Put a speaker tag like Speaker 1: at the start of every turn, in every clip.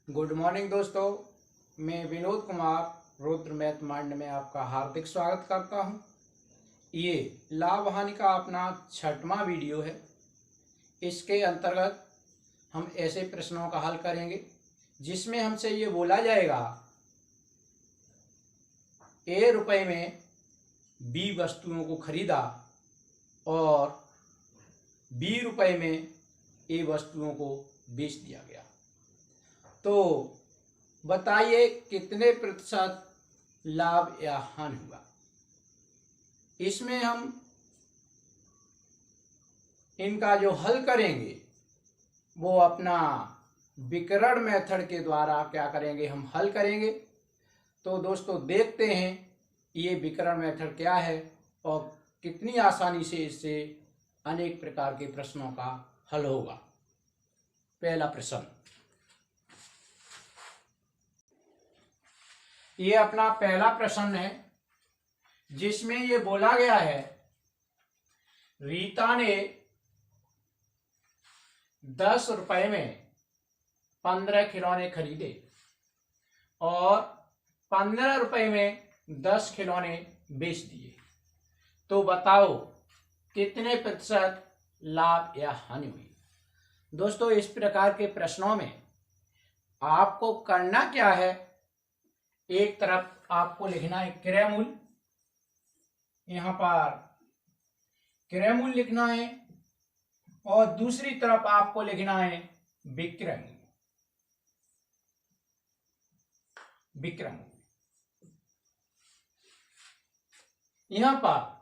Speaker 1: Good morning दोस्तों, मैं Vinod Kumar Rudra math mind में आपका हार्दिक स्वागत करता हूं। ये लाभ हानि का अपना 6वां वीडियो है। इसके अंतर्गत हम ऐसे प्रश्नों का हल करेंगे जिसमें हमसे ये बोला जाएगा ए रुपए में बी वस्तुओं को खरीदा और बी रुपए में ए वस्तुओं को बेच दिया गया, तो बताइए कितने प्रतिशत लाभ या हानि हुआ। इसमें हम इनका जो हल करेंगे वो अपना विकर्ण मेथड के द्वारा क्या करेंगे, हम हल करेंगे। तो दोस्तों देखते हैं ये विकर्ण मेथड क्या है और कितनी आसानी से इससे अनेक प्रकार के प्रश्नों का हल होगा। पहला प्रश्न, ये अपना पहला प्रश्न है जिसमें ये बोला गया है रीता ने 10 रुपए में 15 खिलौने खरीदे और 15 रुपए में 10 खिलौने बेच दिए, तो बताओ कितने प्रतिशत लाभ या हानि हुई। दोस्तों इस प्रकार के प्रश्नों में आपको करना क्या है, एक तरफ आपको लिखना है क्रय मूल्य, यहां पर क्रय मूल्य लिखना है और दूसरी तरफ आपको लिखना है विक्रय मूल्य। विक्रय मूल्य यहां पर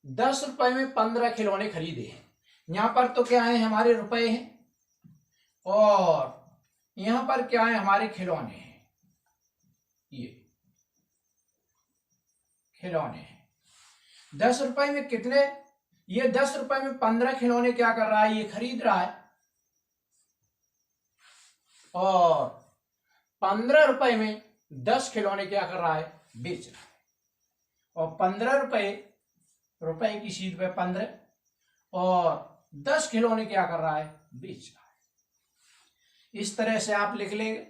Speaker 1: 10 रुपए में 15 खिलौने खरीदे हैं। यहां पर तो क्या है, हमारे रुपए हैं और यहां पर क्या है, हमारे खिलौने हैं। ये खिलौने हैं 10 रुपए में कितने, ये 10 रुपए में 15 खिलौने क्या कर रहा है, ये खरीद रहा है और 15 रुपए में 10 खिलौने क्या कर रहा है, बेच रहा है। और 15 रुपए की शीट पे 15 और 10 खिलौने क्या कर रहा है, बेच रहा है। इस तरह से आप लिख लेंगे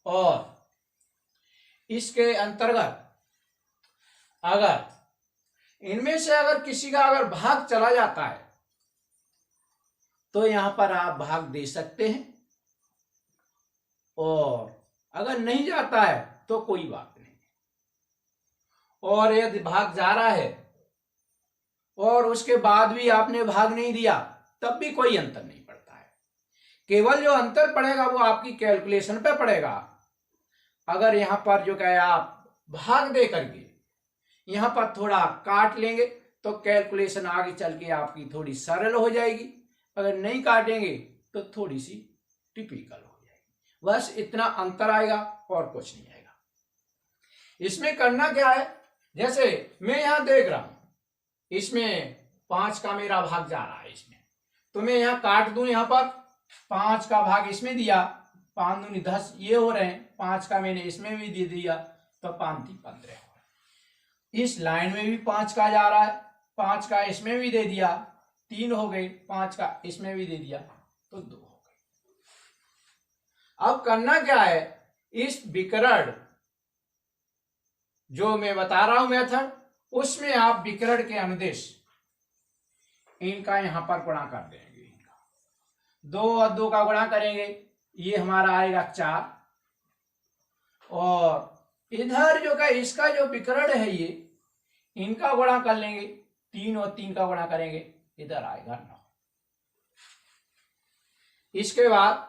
Speaker 1: और इसके अंतर्गत अगर इनमें से अगर किसी का अगर भाग चला जाता है तो यहां पर आप भाग दे सकते हैं और अगर नहीं जाता है तो कोई बात नहीं। और यदि भाग जा रहा है और उसके बाद भी आपने भाग नहीं दिया तब भी कोई अंतर नहीं पड़ता है। केवल जो अंतर पड़ेगा वो आपकी कैलकुलेशन पे पड़ेगा। अगर यहां पर जो क्या है, आप भाग दे करके यहां पर थोड़ा काट लेंगे तो कैलकुलेशन आगे चल के आपकी थोड़ी सरल हो जाएगी। अगर नहीं काटेंगे तो थोड़ी सी टिपिकल हो जाएगी। बस इतना अंतर आएगा और कुछ नहीं आएगा। इसमें करना क्या है, जैसे मैं यहां देख रहा हूं इसमें 5 का मेरा भाग जा रहा है, इसमें तो मैं यहां काट दूं, यहां पर 5 का भाग इसमें दिया, 5 दूनी 10 ये हो रहे हैं, 5 का मैंने इसमें भी दे दिया तो 5 × 3 = 15 हो रहे। इस लाइन में भी 5 का जा रहा है, 5 का इसमें भी दे दिया, 3 हो गए, 5 का इसमें भी दे दिया तो 2 हो गए। अब करना क्या है, इस विकर्ण जो मैं बता रहा हूं मेथड, उसमें आप विकर्ण के अनुदेश इनका यहां पर गुणा कर देंगे। इनका 2 और 2 का गुणा करेंगे, ये हमारा आएगा 4 और इधर जो का इसका जो विकर्ण है ये इनका गुणा कर लेंगे, 3 और 3 का गुणा करेंगे, इधर आएगा 9। इसके बाद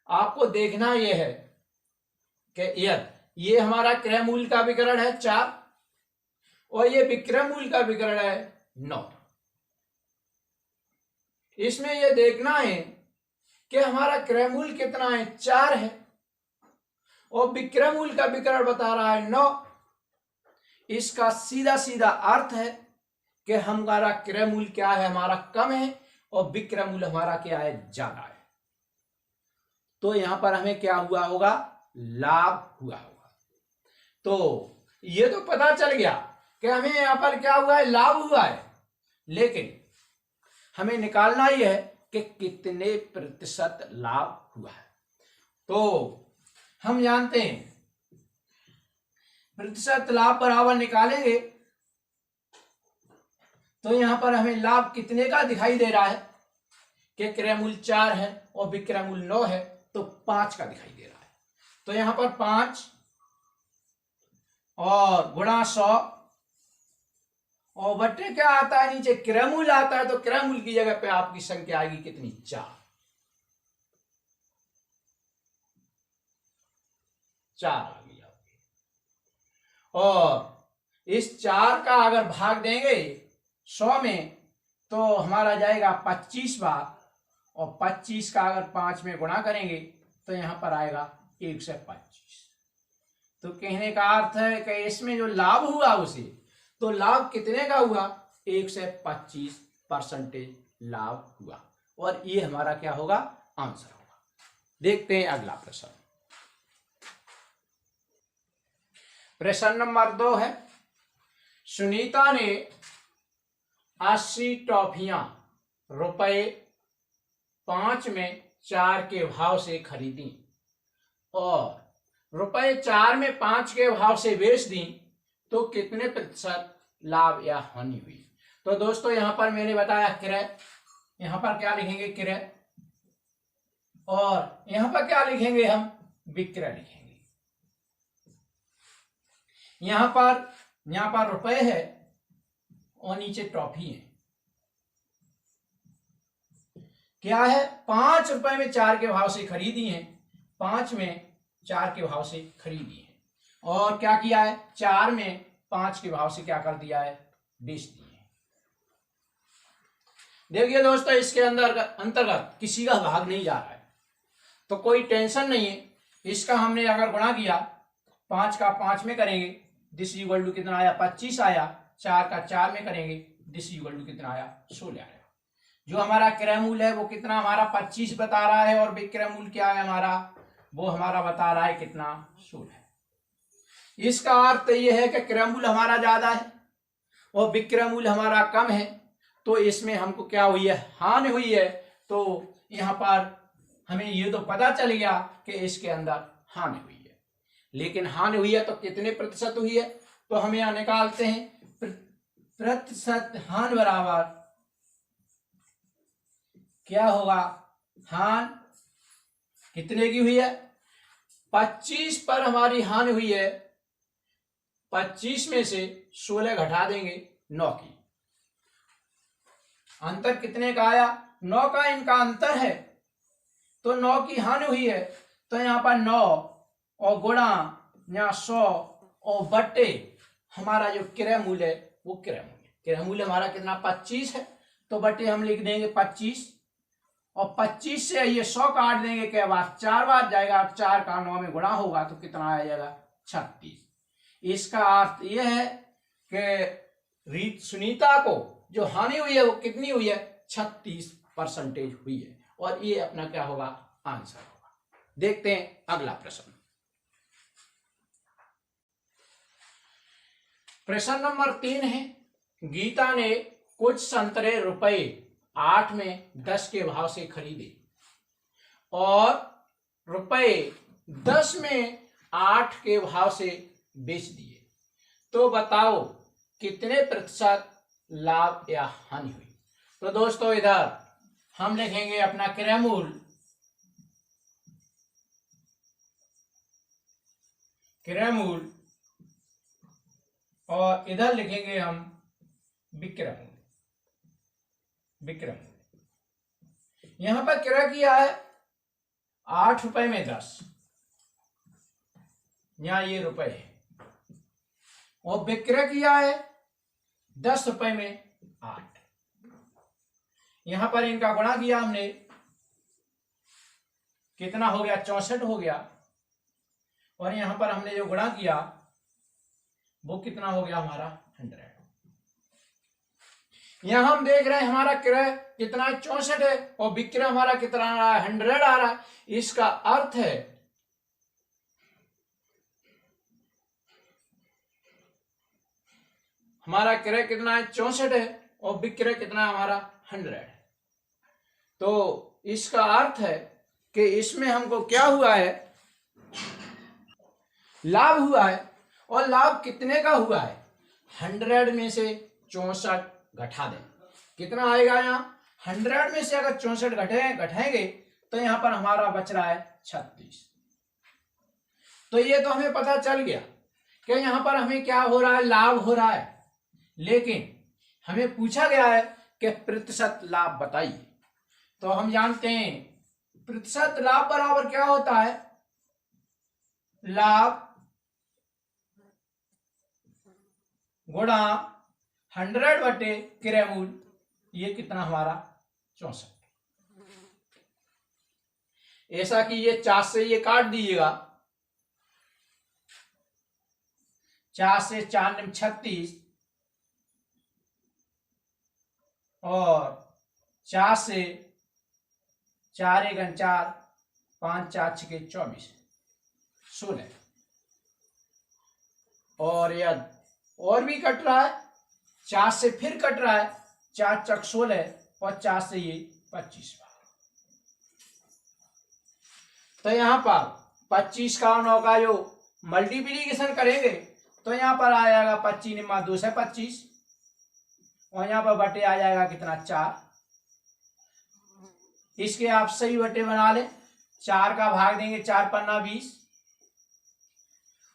Speaker 1: आपको देखना ये है कि ये हमारा क्रय मूल्य का विकर्ण है 4 और ये विक्रय मूल्य का विकर्ण है 9। इसमें ये देखना है कि हमारा क्रय मूल्य कितना है, 4 है और विक्रय मूल्य का विकर्ण बता रहा है 9। इसका सीधा सीधा अर्थ है कि हमारा क्रय मूल्य क्या है, हमारा कम है और विक्रय मूल्य हमारा क्या है, ज्यादा है। तो यहां पर हमें क्या हुआ होगा, लाभ हुआ होगा। तो ये तो पता चल गया कि हमें यहां पर क्या हुआ है, लाभ हुआ है। लेकिन हमें निकालना ही है कि कितने प्रतिशत लाभ हुआ है। तो हम जानते हैं प्रतिशत लाभ बराबर निकालेंगे तो यहां पर हमें लाभ कितने का दिखाई दे रहा है कि क्रय मूल्य 4 है और विक्रय मूल्य 9 है, तो 5 का दिखाई दे रहा है। तो यहां पर 5 और गुणा 100 और बटे क्या आता है, नीचे क्रय मूल्य आता है, तो क्रय मूल्य की जगह पे आपकी संख्या आएगी कितनी, 4 आ गई आपकी। और इस 4 का अगर भाग देंगे 100 में तो हमारा जाएगा 25 बार, और 25 का अगर 5 में गुणा करेंगे तो यहां पर आएगा 125। तो कहने का अर्थ है कि इसमें जो लाभ हुआ उसे, तो लाभ कितने का हुआ, 125% लाभ हुआ, और ये हमारा क्या होगा, आंसर होगा। देखते हैं अगला प्रश्न। प्रश्न नंबर 2 है, सुनीता ने 80 टॉफियां ₹5 में 4 के भाव से खरीदी और ₹4 में 5 के भाव से बेच दी, तो कितने प्रतिशत लाभ या हानि हुई। तो दोस्तों यहां पर मैंने बताया क्रय, यहां पर क्या लिखेंगे, क्रय, और यहां पर क्या लिखेंगे, हम विक्रय लिखेंगे। यहां पर रुपए है और नीचे टॉफी है। क्या है, ₹5 में 4 के भाव से खरीदी है, 5 में 4 के भाव से खरीदी है, और क्या किया है, 4 में 5 के भाव से क्या कर दिया है, बेच दिए है। देखिए दोस्तों, इसके अंतर्गत किसी का भाग नहीं जा रहा है, तो कोई टेंशन नहीं है। इसका हमने अगर गुणा किया, 5 का 5 में करेंगे, दिस इक्वल टू कितना आया, 25 आया, 4 का 4 में करेंगे, दिस इक्वल टू कितना आया, 16 आया। जो हमारा क्रय मूल्य है वो कितना हमारा 25 बता रहा है, और विक्रय मूल्य क्या है हमारा, वो हमारा बता रहा है कितना, 16 है। इसका अर्थ यह है कि क्रय मूल्य हमारा ज्यादा है और विक्रय मूल्य हमारा कम है, तो इसमें हमको क्या हुई है, हानि हुई है। तो यहाँ पर हमें ये तो पता चल गया कि इसके अंदर हानि हुई है, लेकिन हानि हुई है तो कितने प्रतिशत हुई है, तो हम यहाँ निकालते हैं प्रतिशत हानि बराबर क्या होगा, हान कितने की हुई है, 25 पर हमारी हानि हुई है, 25 में से 16 घटा देंगे 9 की, अंतर कितने का आया, 9 का इनका अंतर है, तो 9 की हानि हुई है। तो यहाँ पर 9 और गुणा यहाँ 100 और बट्टे हमारा जो क्रय मूल्य है वो क्रय मूल्य हमारा कितना 25 है, तो बट्टे हम लिख देंगे 25, और 25 से ये 100 काट देंगे, क्या बात 4 बार जाएगा, 4 का 9 में गुणा होगा तो कितना आ जाएगा, 36। इसका अर्थ यह है कि सुनीता को जो हानि हुई है वो कितनी हुई है, 36% हुई है, और ये अपना क्या होगा, आंसर होगा। देखते हैं अगला प्रश्न। प्रश्न नंबर 3 है, गीता ने कुछ संतरे ₹8 में 10 के भाव से खरीदे और ₹10 में 8 के भाव से बेच दिए, तो बताओ कितने प्रतिशत लाभ या हानि हुई। तो दोस्तों इधर हम लिखेंगे अपना क्रय मूल्य, और इधर लिखेंगे हम विक्रय मूल्य। यहां पर क्रय किया है ₹8 में 10, यहां ये रुपए है, और विक्रय किया है ₹10 में 8। यहां पर इनका गुणा किया हमने, कितना हो गया, 64 हो गया, और यहां पर हमने जो गुणा किया वो कितना हो गया हमारा, 100। यहां हम देख रहे हैं हमारा क्रय कितना 64 है और विक्रय हमारा कितना आ रहा है, 100 आ रहा है। इसका अर्थ है हमारा क्रय कितना है, 64 है, और विक्रय कितना है हमारा, 100 है। तो इसका अर्थ है कि इसमें हमको क्या हुआ है, लाभ हुआ है। और लाभ कितने का हुआ है, 100 में से 64 घटा दें, कितना आएगा यहाँ, 100 में से अगर 64 घटाएंगे तो यहाँ पर हमारा बच रहा है 36। तो ये तो हमें पता चल गया कि यहाँ पर हमें क्या हो रहा है, लाभ हो रहा है। लेकिन हमें पूछा गया है कि प्रतिशत लाभ बताइए। तो हम जानते हैं प्रतिशत लाभ बराबर क्या होता है, लाभ गुणा 100 बटे क्रय मूल्य, ये कितना हमारा 64। ऐसा कि ये 4 से ये काट दीजिएगा, 4 से 4 में 36 और 4 से 4 1 4 5 4 6 24 16। और यह और भी कट रहा है, 4 से फिर कट रहा है, 4 चक 16 और 4 से ये 25 बार। तो यहाँ पर 25 का 9 का जो मल्टीप्लीकेशन करेंगे तो यहाँ पर आ जाएगा 25 निम्मा 2 से 25 और यहाँ पर बटे आ जाएगा कितना 4। इसके आप सही बटे बना लें, 4 का भाग देंगे 4 पन्ना 20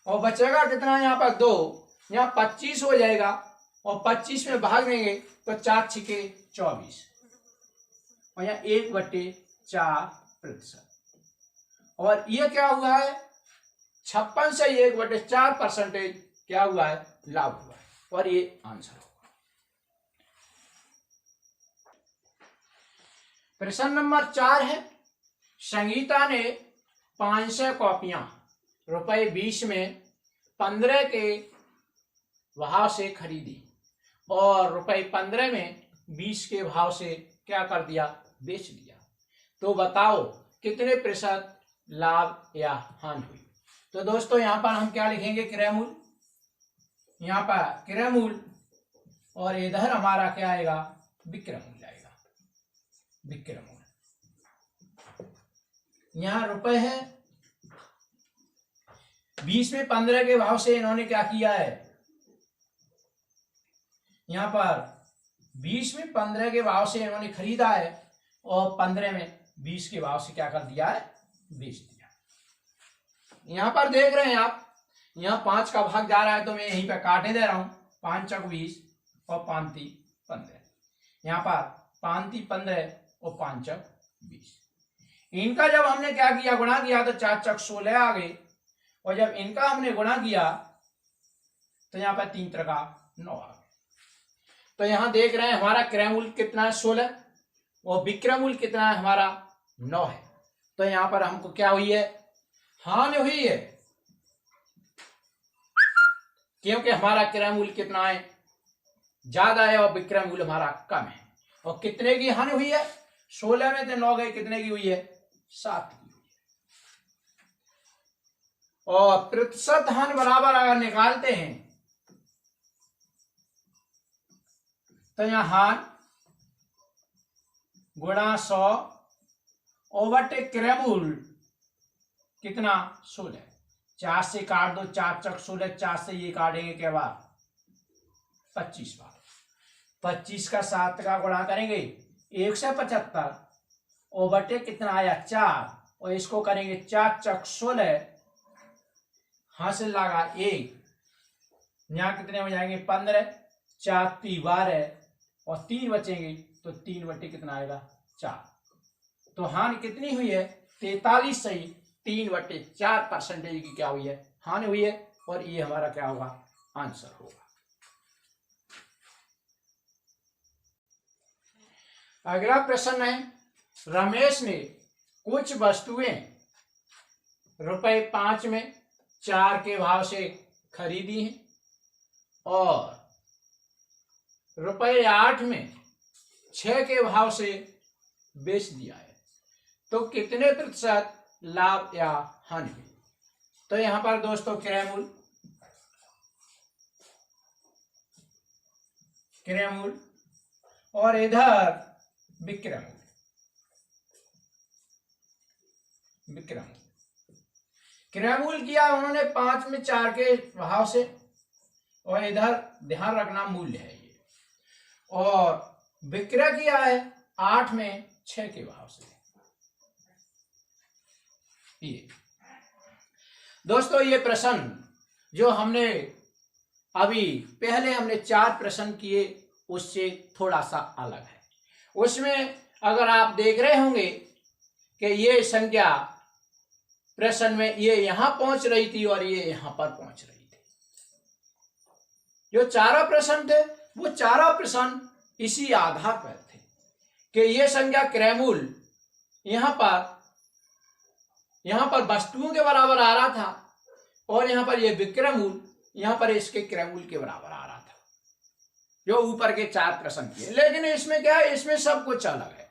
Speaker 1: और बचेगा कितना यहाँ पर 2, यहाँ 25 हो जाएगा और 25 में भाग देंगे तो 4 छिके 24 और यहाँ 1/4%। और ये क्या हुआ है, 56 से 1/4% क्या हुआ है, लाभ हुआ है। और ये आंसर होगा। प्रश्न नंबर 4 है, संगीता ने 500 कॉपियां रुपए 20 में 15 के भाव से खरीदी और रुपए 15 में 20 के भाव से क्या कर दिया, बेच दिया। तो बताओ कितने प्रतिशत लाभ या हानि हुई। तो दोस्तों यहाँ पर हम क्या लिखेंगे, क्रय मूल्य, यहाँ पर क्रय मूल्य और इधर हमारा क्या आएगा, विक्रय मूल्य आएगा, विक्रय मूल्य। यहाँ रुपए है, 20 में 15 के भाव से इन्होंने क्या किया है, यहाँ पर 20 में 15 के भाव से इन्होंने खरीदा है और 15 में 20 के भाव से क्या कर दिया है, बेच दिया। यहाँ पर देख रहे हैं आप, यहाँ 5 का भाग जा रहा है तो मैं यहीं पे काटे दे रहा हूं, 5 चक 20 और 5 × 3 = 15। यहाँ पर 5 × 3 = 15 और 5 चक 20। इनका जब हमने क्या किया, गुणा किया तो 4 चक 16 आ गए और जब इनका हमने गुणा किया तो यहाँ पर 3 × 9 आ गए। तो यहाँ देख रहे हैं हमारा क्रय मूल्य कितना है, 16 और विक्रय मूल्य कितना है, हमारा 9 है। तो यहाँ पर हमको क्या हुई है, हानि हुई है, क्योंकि हमारा क्रय मूल्य कितना है, ज्यादा है और विक्रय मूल्य हमारा कम है। और कितने की हानि हुई है, 16 में से 9 गए, कितने की हुई है, 7 की। और प्रतिशत हानि बराबर अगर निकालते हैं तो यहाँ हानि गुणा 100 और बटे क्रय मूल्य कितना, 16। 4 से काट दो, 4 चक 16, 4 से ये काटेंगे क्या बार, 25 बार। 25 का 7 का गुणा करेंगे 175 और बटे कितना आया, 4 और इसको करेंगे 4 चक 16, हासिल लगा 1, यहाँ कितने हो जाएंगे 15, 4 × 3 = 12 और 3 बचेंगे तो 3 बटे कितना आएगा, 4। तो हानि कितनी हुई है, 43 से 3/4% की क्या हुई है, हानि हुई है। और ये हमारा क्या होगा, आंसर होगा। अगला प्रश्न है, रमेश ने कुछ वस्तुएं रुपए 5 में 4 के भाव से खरीदी हैं और रुपए 8 में 6 के भाव से बेच दिया है। तो कितने प्रतिशत लाभ या हानि हुई। तो यहां पर दोस्तों क्रय मूल्य और इधर विक्रय मूल्य। विक्रयमूल। क्रयमूल किया उन्होंने 5 में 4 के भाव से, और इधर ध्यान रखना मूल्य है ये, और विक्रय किया है 8 में 6 के भाव से। ये दोस्तों ये प्रश्न जो हमने अभी पहले हमने 4 प्रश्न किए उससे थोड़ा सा अलग है। उसमें अगर आप देख रहे होंगे कि ये संख्या प्रश्न में ये यहां पहुंच रही थी और ये यहां पर पहुंच रही थी। जो 4 प्रश्न थे वो 4 प्रश्न इसी आधार पर थे कि ये संख्या क्रयमूल यहां पर वस्तुओं के बराबर आ रहा था, और यहां पर ये विक्रयमूल यहां पर इसके क्रयमूल के बराबर आ रहा था, जो ऊपर के 4 प्रश्न किए। लेकिन इसमें क्या है, इसमें सब कुछ अलग है,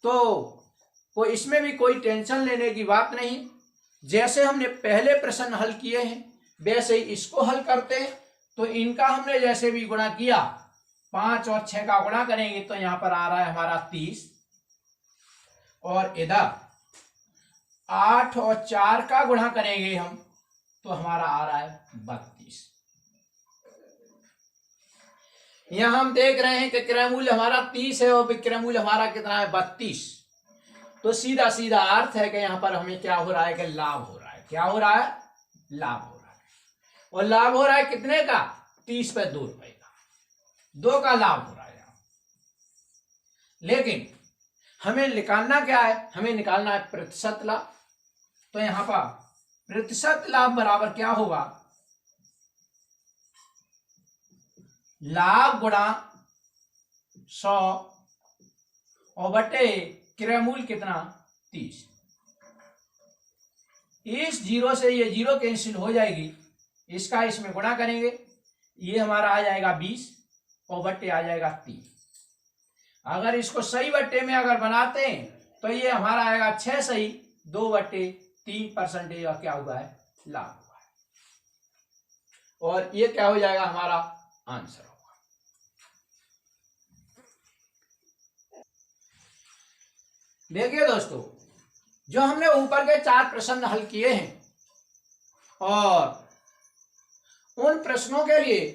Speaker 1: तो इसमें भी कोई टेंशन लेने की बात नहीं। जैसे हमने पहले प्रश्न हल किए हैं वैसे ही इसको हल करते हैं। तो इनका हमने जैसे भी गुणा किया, 5 और 6 का गुणा करेंगे तो यहां पर आ रहा है हमारा 30, और इधर 8 और 4 का गुणा करेंगे हम तो हमारा आ रहा है 32। यहां हम देख रहे हैं कि क्रयमूल्य हमारा 30 है और विक्रयमूल्य हमारा कितना है 32। तो सीधा सीधा अर्थ है कि यहां पर हमें क्या हो रहा है कि लाभ हो रहा है। क्या हो रहा है? लाभ हो रहा है। और लाभ हो रहा है कितने का? 30 पे 2 रुपए का, 2 का लाभ हो रहा है यहां। लेकिन हमें निकालना क्या है? हमें निकालना है प्रतिशत लाभ। तो यहां पर प्रतिशत लाभ बराबर क्या होगा? लाभ गुणा 100 और बटे क्रयमूल्य कितना? 30। इस 0 से ये 0 कैंसिल हो जाएगी, इसका इसमें गुणा करेंगे, ये हमारा आ जाएगा 20 और बट्टे आ जाएगा 3। अगर इसको सही बट्टे में अगर बनाते हैं तो ये हमारा आएगा 6 सही 2/3% का क्या हुआ है? लाभ हुआ है। और ये क्या हो जाएगा? हमारा आंसर होगा। देखिए दोस्तों, जो हमने ऊपर के 4 प्रश्न हल किए हैं और उन प्रश्नों के लिए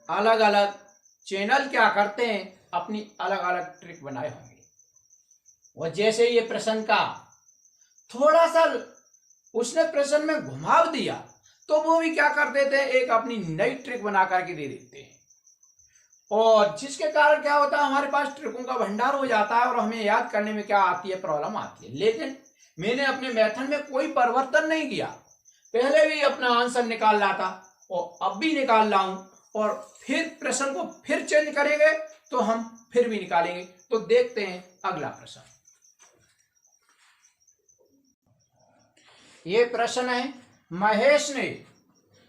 Speaker 1: अलग अलग चैनल क्या करते हैं, अपनी अलग अलग ट्रिक बनाए होंगे। और जैसे ये प्रश्न का थोड़ा सा उसने प्रश्न में घुमाव दिया तो वो भी क्या कर देते हैं, एक अपनी नई ट्रिक बना करके दे देते हैं, और जिसके कारण क्या होता है, हमारे पास ट्रिकों का भंडार हो जाता है और हमें याद करने में क्या आती है? प्रॉब्लम आती है। लेकिन मैंने अपने मेथड में कोई परिवर्तन नहीं किया, पहले भी अपना आंसर निकाल रहा था और अब भी निकाल रहा हूं, और फिर प्रश्न को फिर चेंज करेंगे तो हम फिर भी निकालेंगे। तो देखते हैं अगला प्रश्न। ये प्रश्न है, महेश ने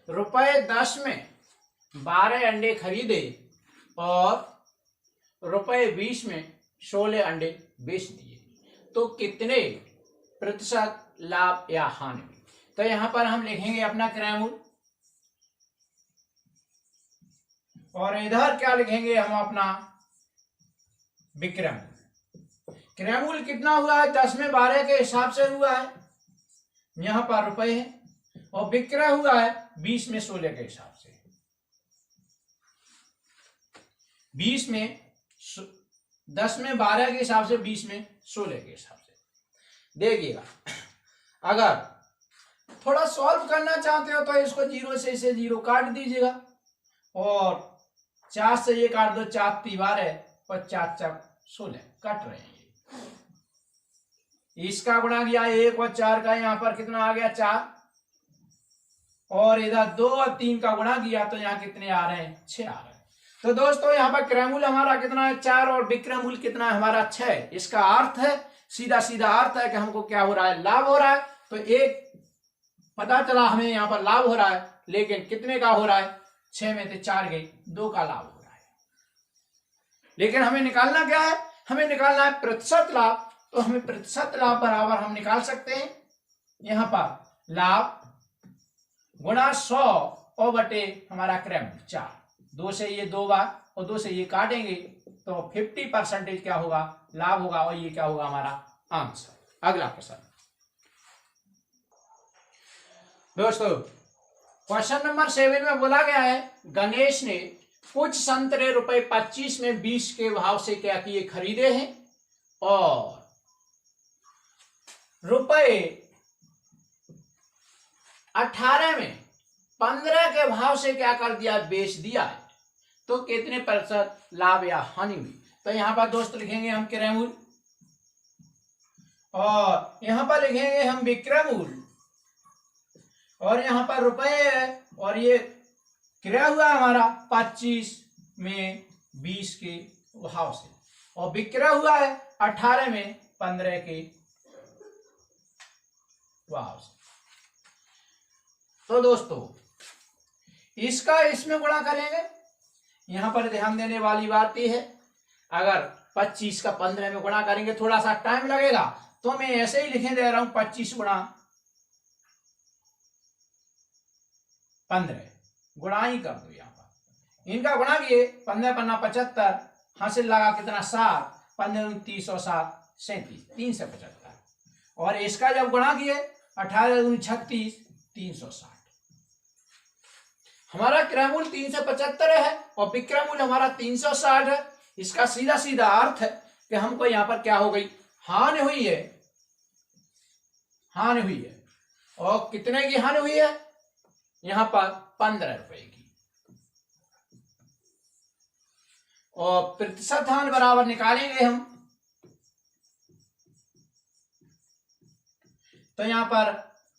Speaker 1: ₹10 में 12 अंडे खरीदे और ₹20 में 16 अंडे बेच दिए, तो कितने प्रतिशत लाभ या हानि हुई? तो यहां पर हम लिखेंगे अपना क्रयमूल्य, और इधर क्या लिखेंगे हम? अपना विक्रयमूल्य। क्रयमूल्य कितना हुआ है? 10 में 12 के हिसाब से हुआ है, यहां पर रुपए है, और विक्रय हुआ है 20 में 16 के हिसाब से। 20 में 10 में 12 के हिसाब से, 20 में 16 के हिसाब से। देखिएगा, अगर थोड़ा सॉल्व करना चाहते हो तो इसको 0 से इसे 0 काट दीजिएगा, और 4 से ये काट दो, 4 × 12 और 4 × 16 कट रहे हैं। इसका गुणा किया 1 और 4 का, यहां पर कितना आ गया? 4, और इधर 2 और 3 का गुणा किया तो यहाँ कितने आ रहे हैं? 6 आ रहे हैं। तो दोस्तों यहाँ पर क्रयमूल्य हमारा कितना है? 4, और विक्रयमूल्य कितना है? हमारा 6। इसका अर्थ है, सीधा सीधा अर्थ है कि हमको क्या हो रहा है? लाभ हो रहा है। तो एक पता चला हमें यहाँ पर लाभ हो रहा है, लेकिन कितने का हो रहा है? 6 में से 4 गई, 2 का लाभ हो रहा है। लेकिन हमें निकालना क्या है? हमें निकालना है प्रतिशत लाभ। तो हमें प्रतिशत लाभ बराबर हम निकाल सकते हैं, यहां पर लाभ गुणा 100 और बटे हमारा क्रयमूल्य 4। 2 से ये 2 बार और 2 से ये काटेंगे तो 50% क्या होगा? लाभ होगा, और ये क्या होगा? हमारा आंसर। अगला प्रश्न, दोस्तों क्वेश्चन नंबर 7 में बोला गया है गणेश ने कुछ संतरे ₹25 में 20 के भाव से क्या किए, खरीदे हैं, और ₹18 में 15 के भाव से क्या कर दिया, बेच दिया है। तो कितने प्रतिशत लाभ या हानि हुई। तो यहां पर दोस्त लिखेंगे हम क्रय मूल्य, और यहां पर लिखेंगे हम विक्रय मूल्य, और यहां पर रुपए है, और ये क्रय हुआ हमारा 25 में 20 के भाव से, और विक्रय हुआ है 18 में 15 के भाव से। तो दोस्तों इसका इसमें गुणा करेंगे। यहां पर ध्यान देने वाली बात यह है, अगर 25 का 15 में गुणा करेंगे थोड़ा सा टाइम लगेगा, तो मैं ऐसे ही लिखे दे रहा हूं 25 गुणा 15, गुणा ही कर दो। यहां पर इनका गुणा किए, 15 पन्ना 75, हासिल लगा कितना 7, 15 30 और 7 37, 375, और इसका जब गुणा किए 18 36, 360। हमारा क्रय मूल्य 375 है और विक्रय मूल्य हमारा 360 है। इसका सीधा सीधा अर्थ है कि हमको यहां पर क्या हो गई, हानि हुई है, हानि हुई है। और कितने की हानि हुई है, यहां पर 15 रुपए की। और प्रतिशत हानि बराबर निकालेंगे हम, तो यहां पर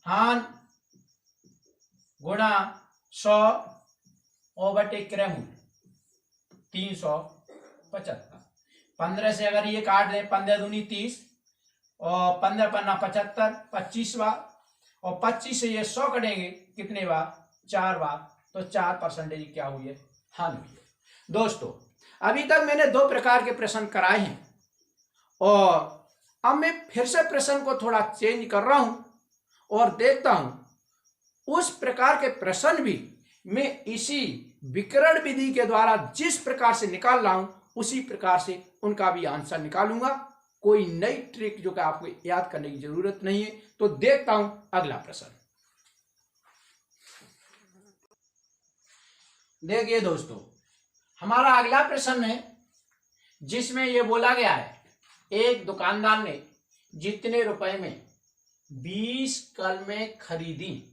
Speaker 1: हान गुणा 100 और बटे क्रय मूल्य 375। 15 से अगर ये काट दें, 15 दूनी 30 और 15 पन्ना 75, 25 बार, और 25 से ये 100 कटेंगे कितने बार, 4 बार, तो 4% क्या हुई है, हानि हुई है। दोस्तों अभी तक मैंने 2 प्रकार के प्रश्न कराए हैं, और अब मैं फिर से प्रश्न को थोड़ा चेंज कर रहा हूं और देखता हूं उस प्रकार के प्रश्न भी मैं इसी विकर्ण विधि के द्वारा जिस प्रकार से निकाल रहा हूं उसी प्रकार से उनका भी आंसर निकालूंगा। कोई नई ट्रिक जो कि आपको याद करने की जरूरत नहीं है। तो देखता हूं अगला प्रश्न। देखिए दोस्तों, हमारा अगला प्रश्न है जिसमें यह बोला गया है एक दुकानदार ने जितने रुपए में 20 कलमें खरीदी,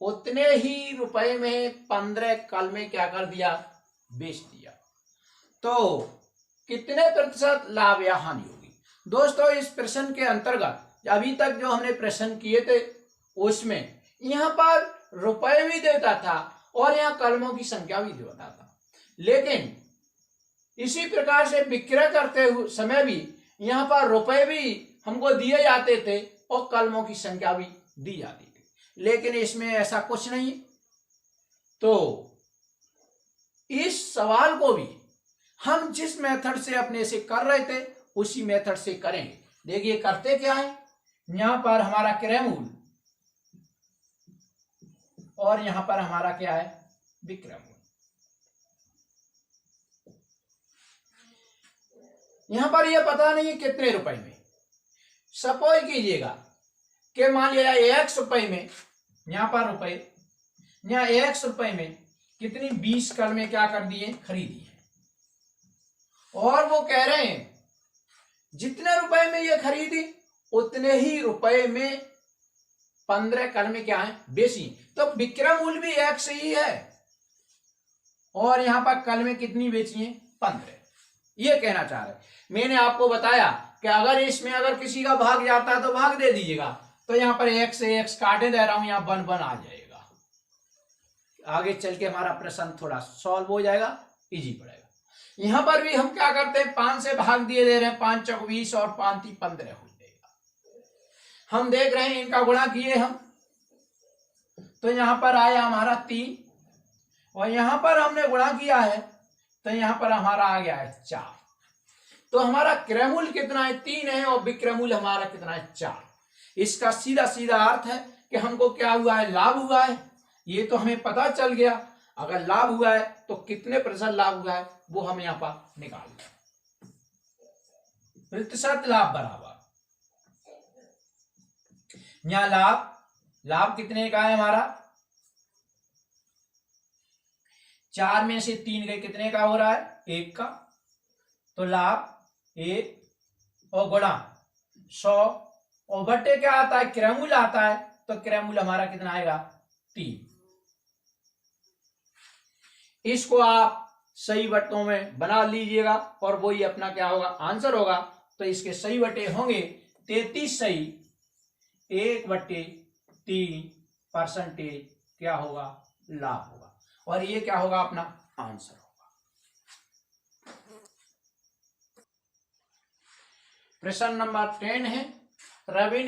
Speaker 1: उतने ही रुपए में 15 कलमें क्या कर दिया, बेच दिया। तो कितने प्रतिशत लाभ या हानि होगी। दोस्तों इस प्रश्न के अंतर्गत अभी तक जो हमने प्रश्न किए थे उसमें यहां पर रुपए भी देता था और यहां कलमों की संख्या भी देता था, लेकिन इसी प्रकार से विक्रय करते हुए समय भी यहां पर रुपए भी हमको दिए जाते थे और कलमों की संख्या भी दी जाती थी, लेकिन इसमें ऐसा कुछ नहीं। तो इस सवाल को भी हम जिस मेथड से अपने से कर रहे थे उसी मेथड से करेंगे। देखिए करते क्या है, यहां पर हमारा क्रय मूल्य और यहां पर हमारा क्या है, विक्रय मूल्य। यहां पर यह पता नहीं है कितने रुपए में। सपोज कीजिएगा कि मान लिया 100 रुपए में, यहां पर रुपए, यहां 100 रुपए में कितनी 20 कलमें क्या कर दिए, खरीदी है, और वो कह रहे हैं जितने रुपए में ये खरीदी उतने ही रुपए में 15 कलमें क्या है, बेची। तो विक्रय मूल्य भी 100 ही है और यहां पर कलमें कितनी बेची है, 15। ये कहना चाह रहे। मैंने आपको बताया कि अगर इसमें अगर किसी का भाग जाता है तो भाग दे दीजिएगा। तो यहां पर 1 से 1 काटे दे रहा हूं, यहां 1 1 आ जाएगा। आगे चल के हमारा प्रश्न थोड़ा सॉल्व हो जाएगा, इजी पड़ेगा। यहां पर भी हम क्या करते हैं, 5 से भाग दिए दे रहे हैं, 5 चौक 20 और 5 3 15 हो जाएगा। हम देख रहे हैं इनका गुणा किए हम, तो यहां पर आया हमारा 3 और यहां पर हमने गुणा किया है तो यहां पर हमारा आ गया है 4। तो हमारा क्रय मूल्य कितना है, 3 है, और विक्रय मूल्य हमारा कितना है, 4। इसका सीधा सीधा अर्थ है कि हमको क्या हुआ है, लाभ हुआ है। ये तो हमें पताचल गया। अगर लाभ हुआ है तो कितने प्रतिशत लाभ हुआ है वो हम यहां पर निकाल लें। प्रतिशत लाभ बराबर, यहां लाभ, लाभ कितने का है हमारा? 4 में से 3 गए, कितने का हो रहा है? 1 का। तो लाभ 1 और गुणा 100 और बटे क्या आता है? क्रयमूल्य आता है। तो क्रयमूल्य हमारा कितना आएगा? 3। इसको आप सही बट्टों में बना लीजिएगा और वही अपना क्या होगा? आंसर होगा। तो इसके सही बटे होंगे 33 सही, 1/3% क्या होगा? लाभ होगा। और ये क्या होगा? अपना आंसर होगा। प्रश्न नंबर 10 है, रवि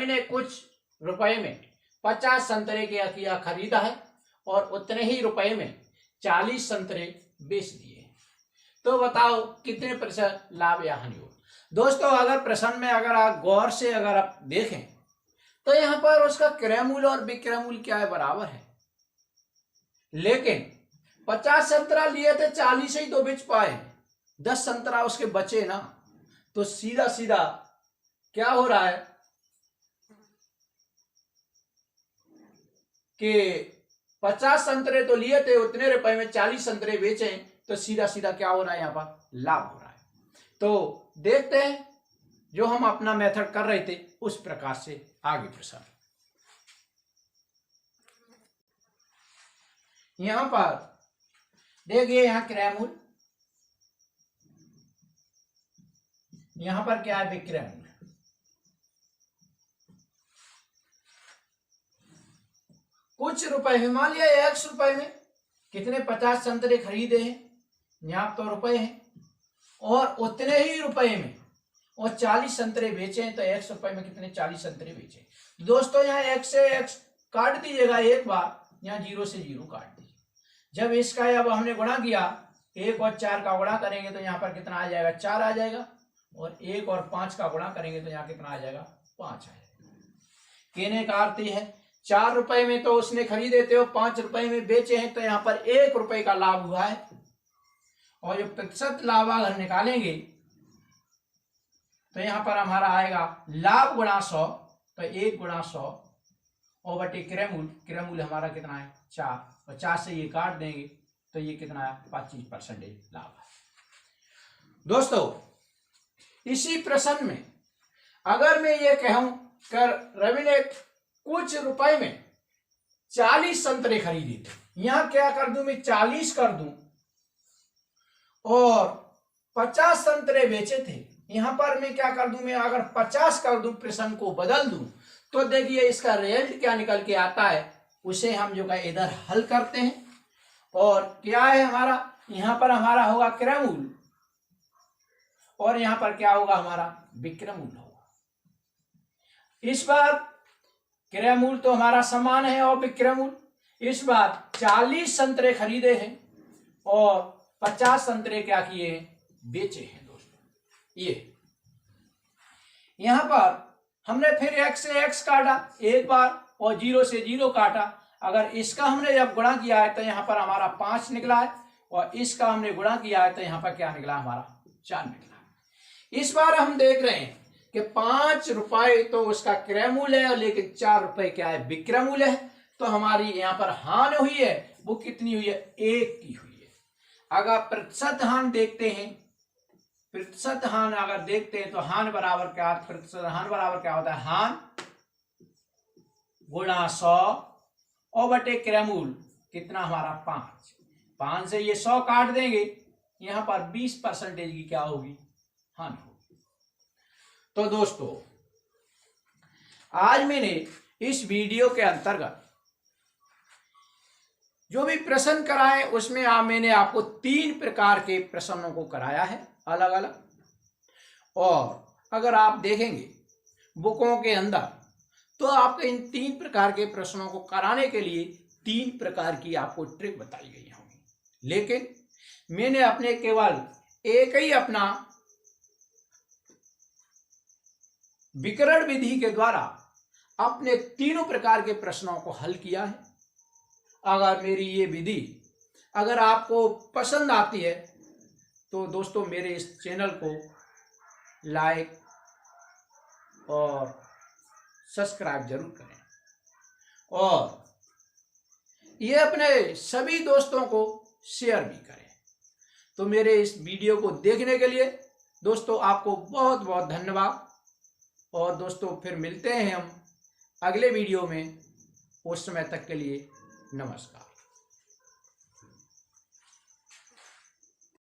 Speaker 1: ने कुछ रुपए में 50 संतरे किया खरीदा है और उतने ही रुपए में 40 संतरे बेच दिए। तो बताओ कितने प्रतिशत लाभ या हानि हो? दोस्तों अगर प्रश्न में अगर आप गौर से अगर आप देखें तो यहां पर उसका क्रय मूल्य और विक्रय मूल्य क्या है? बराबर है। लेकिन 50 संतरा लिए थे, 40 ही तो बेच पाए, 10 संतरा उसके बचे ना। तो सीधा सीधा क्या हो रहा है कि 50 संतरे तो लिए थे, उतने रुपए में 40 संतरे बेचे, तो सीधा सीधा क्या हो रहा है? यहाँ पर लाभ हो रहा है। तो देखते हैं जो हम अपना मेथड कर रहे थे उस प्रकार से आगे प्रश्न। यहां पर देखिए, यहां क्रय मूल्य, यहां पर क्या है? विक्रय मूल्य। कुछ रुपए में, मान लिया 100 रुपए में कितने 50 संतरे खरीदे हैं, यहाँ तो रुपए हैं, और उतने ही रुपए में और 40 संतरे बेचे हैं। तो 100 रुपए में कितने? 40 संतरे बेचे। दोस्तों यहाँ x से x काट दीजिएगा एक बार, यहाँ 0 से 0 काट दीजिए। जब इसका अब हमने गुणा किया, 1 और 4 का गुणा करेंगे तो यहाँ पर कितना आ जाएगा? 4 आ जाएगा। और 1 और 5 का गुणा करेंगे तो यहाँ कितना आ जाएगा? 5 आ जाएगा। कहने का अर्थ है 4 रुपए में तो उसने खरीदे थे, 5 रुपए में बेचे हैं, तो यहाँ पर 1 रुपए का लाभ हुआ है। और जो प्रतिशत लाभ अगर निकालेंगे तो यहाँ पर हमारा आएगा लाभ गुणा 100, तो 1 गुणा 100 और बटे क्रय मूल्य हमारा कितना है? 4, और 4 से ये काट देंगे तो ये कितना है? 25% लाभ है। दोस्तों इसी प्रश्न में अगर मैं ये कहूं कर रवि ने कुछ रुपए में 40 संतरे खरीदे थे, यहां क्या कर दूं मैं? 40 कर दूं, और 50 संतरे बेचे थे, यहां पर मैं क्या कर दूं? मैं अगर 50 कर दूं, प्रश्न को बदल दूं, तो देखिए इसका रिजल्ट क्या निकल के आता है, उसे हम जो है इधर हल करते हैं। और क्या है हमारा? यहां पर हमारा होगा क्रय मूल्य और यहां पर क्या होगा? हमारा विक्रय मूल्य होगा। इस बार क्रय मूल्य तो हमारा समान है और विक्रय मूल्य, इस बार 40 संतरे खरीदे हैं और 50 संतरे क्या किए हैं? बेचे हैं। दोस्तों ये यहां पर हमने फिर x से x काटा एक बार और 0 से 0 काटा। अगर इसका हमने जब गुणा किया है तो यहाँ पर हमारा 5 निकला है, और इसका हमने गुणा किया है तो यहाँ पर क्या निकला? हमारा 4 निकला है। इस बार हम देख रहे हैं कि 5 रुपए तो उसका क्रय मूल्य है, लेकिन 4 रुपए क्या है? विक्रय मूल्य है। तो हमारी यहाँ पर हानि हुई है, वो कितनी हुई है? 1 की हुई है। अगर प्रतिशत हानि देखते हैं, प्रतिशत हानि अगर देखते हैं तो हानि बराबर क्या? प्रतिशत हानि बराबर क्या होता है? हानि गुणा 100 और बटे क्रय मूल्य कितना? हमारा 5। 5 से ये 100 काट देंगे, यहां पर 20% की क्या होगी? हानि होगी। तो दोस्तों आज मैंने इस वीडियो के अंतर्गत जो भी प्रश्न कराए उसमें मैंने आपको 3 प्रकार के प्रश्नों को कराया है अलग अलग। और अगर आप देखेंगे बुकों के अंदर तो आपको इन 3 प्रकार के प्रश्नों को कराने के लिए 3 प्रकार की आपको ट्रिक बताई गई होंगी, लेकिन मैंने अपने केवल एक ही अपना विकर्ण विधि के द्वारा अपने तीनों प्रकार के प्रश्नों को हल किया है। अगर मेरी ये विधि अगर आपको पसंद आती है तो दोस्तों मेरे इस चैनल को लाइक और सब्सक्राइब जरूर करें और ये अपने सभी दोस्तों को शेयर भी करें। तो मेरे इस वीडियो को देखने के लिए दोस्तों आपको बहुत बहुत धन्यवाद। और दोस्तों फिर मिलते हैं हम अगले वीडियो में। उस समय तक के लिए नमस्कार।